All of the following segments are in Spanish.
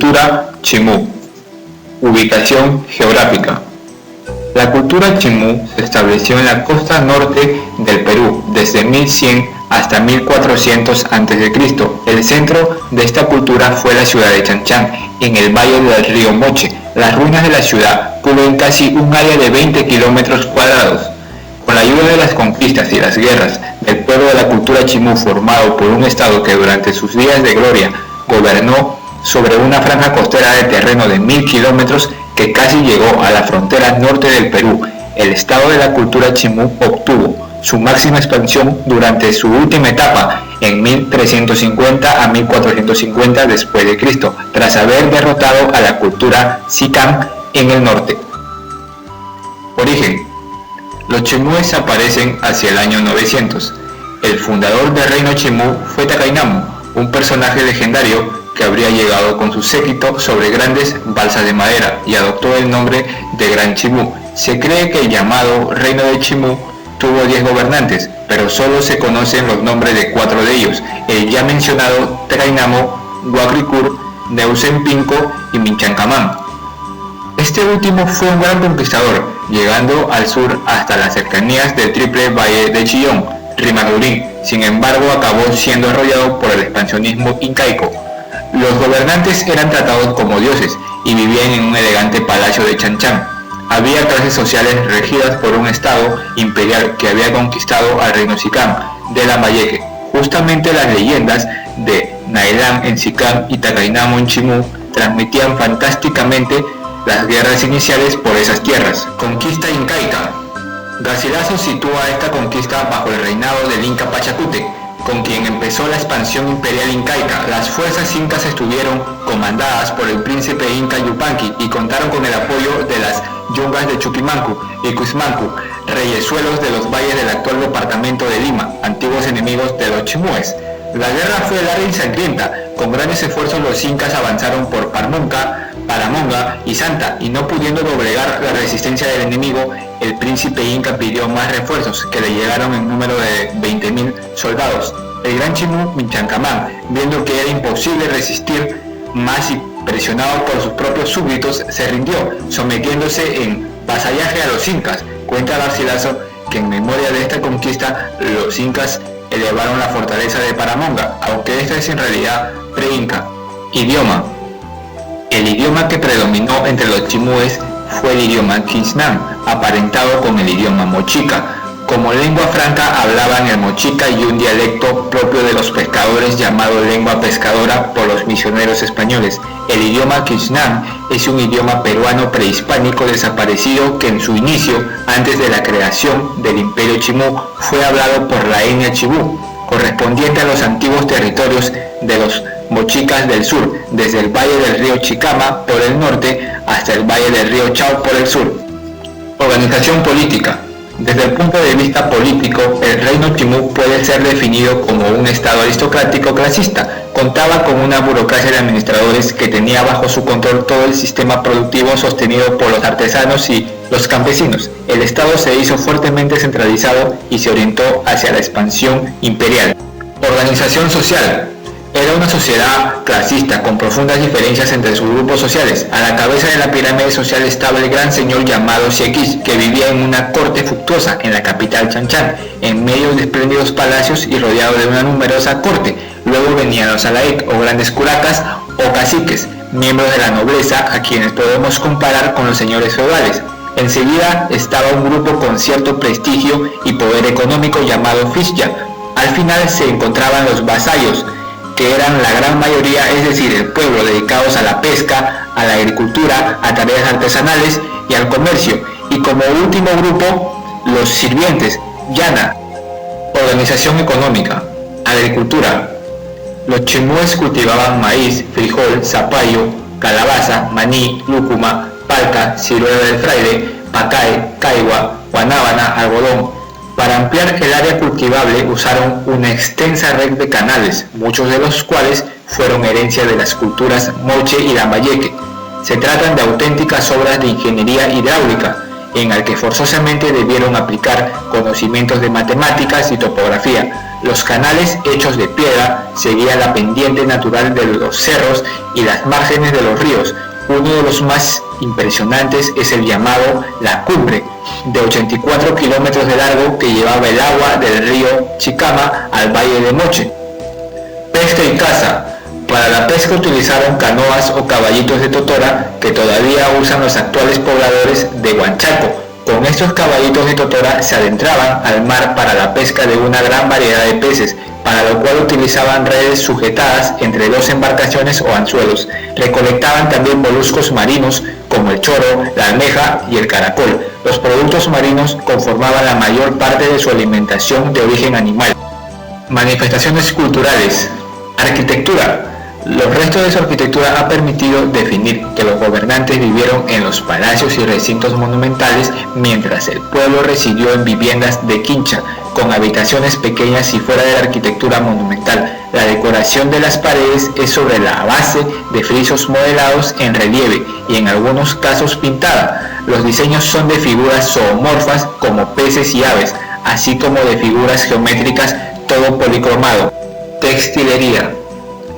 Cultura chimú. Ubicación geográfica. La cultura chimú se estableció en la costa norte del Perú desde 1100 hasta 1400 a.C. El centro de esta cultura fue la ciudad de Chanchán, en el valle del río Moche. Las ruinas de la ciudad cubren casi un área de 20 kilómetros cuadrados. Con la ayuda de las conquistas y las guerras del pueblo de la cultura chimú, formado por un estado que durante sus días de gloria gobernó sobre una franja costera de terreno de 1000 kilómetros que casi llegó a la frontera norte del Perú, el estado de la cultura chimú obtuvo su máxima expansión durante su última etapa en 1350 a 1450 después de Cristo, tras haber derrotado a la cultura Xikang en el norte. Origen. Los chimúes aparecen hacia el año 900. El fundador del reino chimú fue Tacainamo, un personaje legendario que habría llegado con su séquito sobre grandes balsas de madera y adoptó el nombre de Gran Chimú. Se cree que el llamado reino de Chimú tuvo 10 gobernantes, pero solo se conocen los nombres de 4 de ellos, el ya mencionado Tacainamo, Huaclicur, Neusenpinco y Minchancamán. Este último fue un gran conquistador, llegando al sur hasta las cercanías del triple valle de Chillón, Rimarurín. Sin embargo, acabó siendo arrollado por el expansionismo incaico. Los gobernantes eran tratados como dioses y vivían en un elegante palacio de Chanchán. Había clases sociales regidas por un estado imperial que había conquistado al reino Xikang de Lambayeque. Justamente las leyendas de Nailán en Xikang y Tacainamo en Chimú transmitían fantásticamente las guerras iniciales por esas tierras. Conquista incaica. Garcilaso sitúa esta conquista bajo el reinado del Inca Pachacútec, con quien empezó la expansión imperial incaica. Las fuerzas incas estuvieron comandadas por el príncipe inca Yupanqui y contaron con el apoyo de las yungas de Chuquimancu y Cuismancu, reyesuelos de los valles del actual departamento de Lima, antiguos enemigos de los chimúes. La guerra fue larga y sangrienta. Con grandes esfuerzos los incas avanzaron por Paramonga y Santa, y no pudiendo doblegar la resistencia del enemigo, el príncipe inca pidió más refuerzos, que le llegaron en número de 20.000 soldados. El gran chimú Minchancamán, viendo que era imposible resistir más y presionado por sus propios súbditos, se rindió, sometiéndose en vasallaje a los incas. Cuenta Garcilaso que en memoria de esta conquista, los incas elevaron la fortaleza de Paramonga, aunque esta es en realidad pre-inca. Idioma. El idioma que predominó entre los chimúes fue el idioma Quisnán, aparentado con el idioma mochica. Como lengua franca hablaban el mochica y un dialecto propio de los pescadores llamado lengua pescadora por los misioneros españoles. El idioma Quisnán es un idioma peruano prehispánico desaparecido que en su inicio, antes de la creación del Imperio Chimú, fue hablado por la etnia chibú, correspondiente a los antiguos territorios de los mochicas del sur, desde el valle del río Chicama por el norte hasta el valle del río Chao por el sur. Organización política. Desde el punto de vista político, el reino chimú puede ser definido como un estado aristocrático clasista. Contaba con una burocracia de administradores que tenía bajo su control todo el sistema productivo sostenido por los artesanos y los campesinos. El estado se hizo fuertemente centralizado y se orientó hacia la expansión imperial. Organización social. Era una sociedad clasista con profundas diferencias entre sus grupos sociales. A la cabeza de la pirámide social estaba el gran señor llamado Xiequis, que vivía en una corte fructuosa en la capital Chanchán, en medio de espléndidos palacios y rodeado de una numerosa corte. Luego venían los alaik o grandes curacas o caciques, miembros de la nobleza a quienes podemos comparar con los señores feudales. Enseguida estaba un grupo con cierto prestigio y poder económico llamado Fishya. Al final se encontraban los vasallos, que eran la gran mayoría, es decir, el pueblo, dedicados a la pesca, a la agricultura, a tareas artesanales y al comercio, y como último grupo, los sirvientes, llana. Organización económica. Agricultura. Los chimúes cultivaban maíz, frijol, zapallo, calabaza, maní, lúcuma, palca, ciruela del fraile, pacae, caigua, guanábana, algodón. Para ampliar el área cultivable usaron una extensa red de canales, muchos de los cuales fueron herencia de las culturas Moche y Lambayeque. Se tratan de auténticas obras de ingeniería hidráulica, en las que forzosamente debieron aplicar conocimientos de matemáticas y topografía. Los canales hechos de piedra seguían la pendiente natural de los cerros y las márgenes de los ríos. Uno de los más impresionantes es el llamado La Cumbre, de 84 kilómetros de largo, que llevaba el agua del río Chicama al valle de Moche. Pesca y caza. Para la pesca utilizaron canoas o caballitos de totora que todavía usan los actuales pobladores de Huanchaco. Con estos caballitos de totora se adentraban al mar para la pesca de una gran variedad de peces, para lo cual utilizaban redes sujetadas entre dos embarcaciones o anzuelos. Recolectaban también moluscos marinos como el choro, la almeja y el caracol. Los productos marinos conformaban la mayor parte de su alimentación de origen animal. Manifestaciones culturales. Arquitectura. Los restos de su arquitectura han permitido definir que los gobernantes vivieron en los palacios y recintos monumentales, mientras el pueblo residió en viviendas de quincha, con habitaciones pequeñas y fuera de la arquitectura monumental. La decoración de las paredes es sobre la base de frisos modelados en relieve y en algunos casos pintada. Los diseños son de figuras zoomorfas como peces y aves, así como de figuras geométricas, todo policromado. Textilería.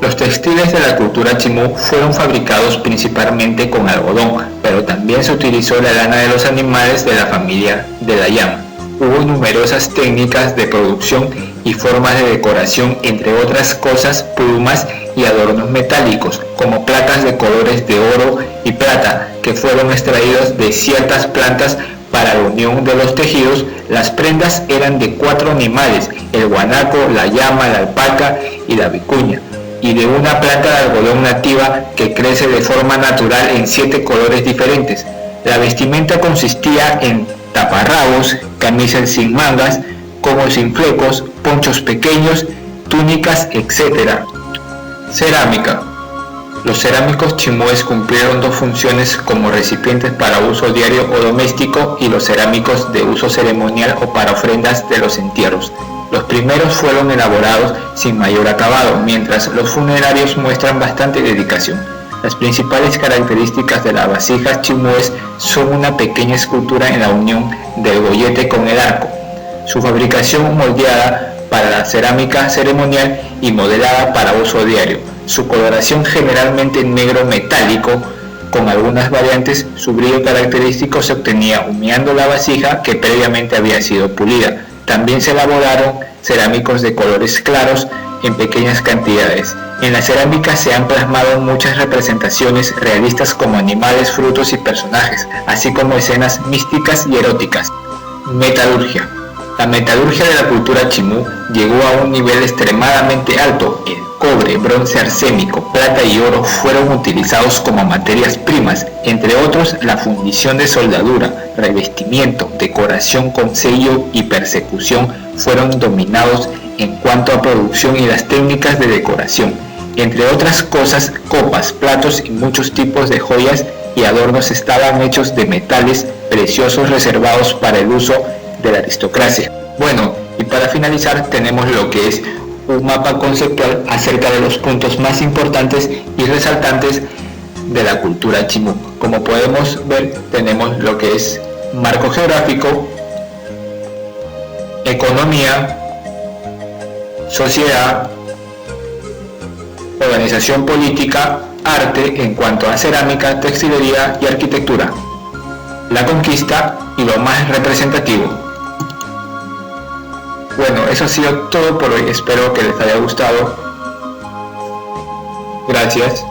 Los textiles de la cultura chimú fueron fabricados principalmente con algodón, pero también se utilizó la lana de los animales de la familia de la llama. Hubo numerosas técnicas de producción y formas de decoración, entre otras cosas plumas y adornos metálicos, como placas de colores de oro y plata, que fueron extraídos de ciertas plantas para la unión de los tejidos. Las prendas eran de 4 animales, el guanaco, la llama, la alpaca y la vicuña, y de una planta de algodón nativa que crece de forma natural en 7 colores diferentes. La vestimenta consistía en taparrabos, camisas sin mangas, como sin flecos, ponchos pequeños, túnicas, etc. Cerámica. Los cerámicos chimúes cumplieron 2 funciones como recipientes para uso diario o doméstico, y los cerámicos de uso ceremonial o para ofrendas de los entierros. Los primeros fueron elaborados sin mayor acabado, mientras los funerarios muestran bastante dedicación. Las principales características de las vasijas chimúes son una pequeña escultura en la unión del gollete con el arco, su fabricación moldeada para la cerámica ceremonial y modelada para uso diario, su coloración generalmente negro metálico, con algunas variantes. Su brillo característico se obtenía humeando la vasija que previamente había sido pulida. También se elaboraron cerámicos de colores claros en pequeñas cantidades. En la cerámica se han plasmado muchas representaciones realistas como animales, frutos y personajes, así como escenas místicas y eróticas. Metalurgia. La metalurgia de la cultura chimú llegó a un nivel extremadamente alto. El cobre, bronce, arsénico, plata y oro fueron utilizados como materias primas, entre otros la fundición de soldadura, revestimiento, decoración con sello y persecución fueron dominados en cuanto a producción y las técnicas de decoración. Entre otras cosas, copas, platos y muchos tipos de joyas y adornos estaban hechos de metales preciosos reservados para el uso de la aristocracia. Bueno, y para finalizar tenemos lo que es un mapa conceptual acerca de los puntos más importantes y resaltantes de la cultura chimú. Como podemos ver, tenemos lo que es marco geográfico, economía, sociedad, organización política, arte en cuanto a cerámica, textilería y arquitectura, la conquista y lo más representativo. Bueno, eso ha sido todo por hoy, espero que les haya gustado. Gracias.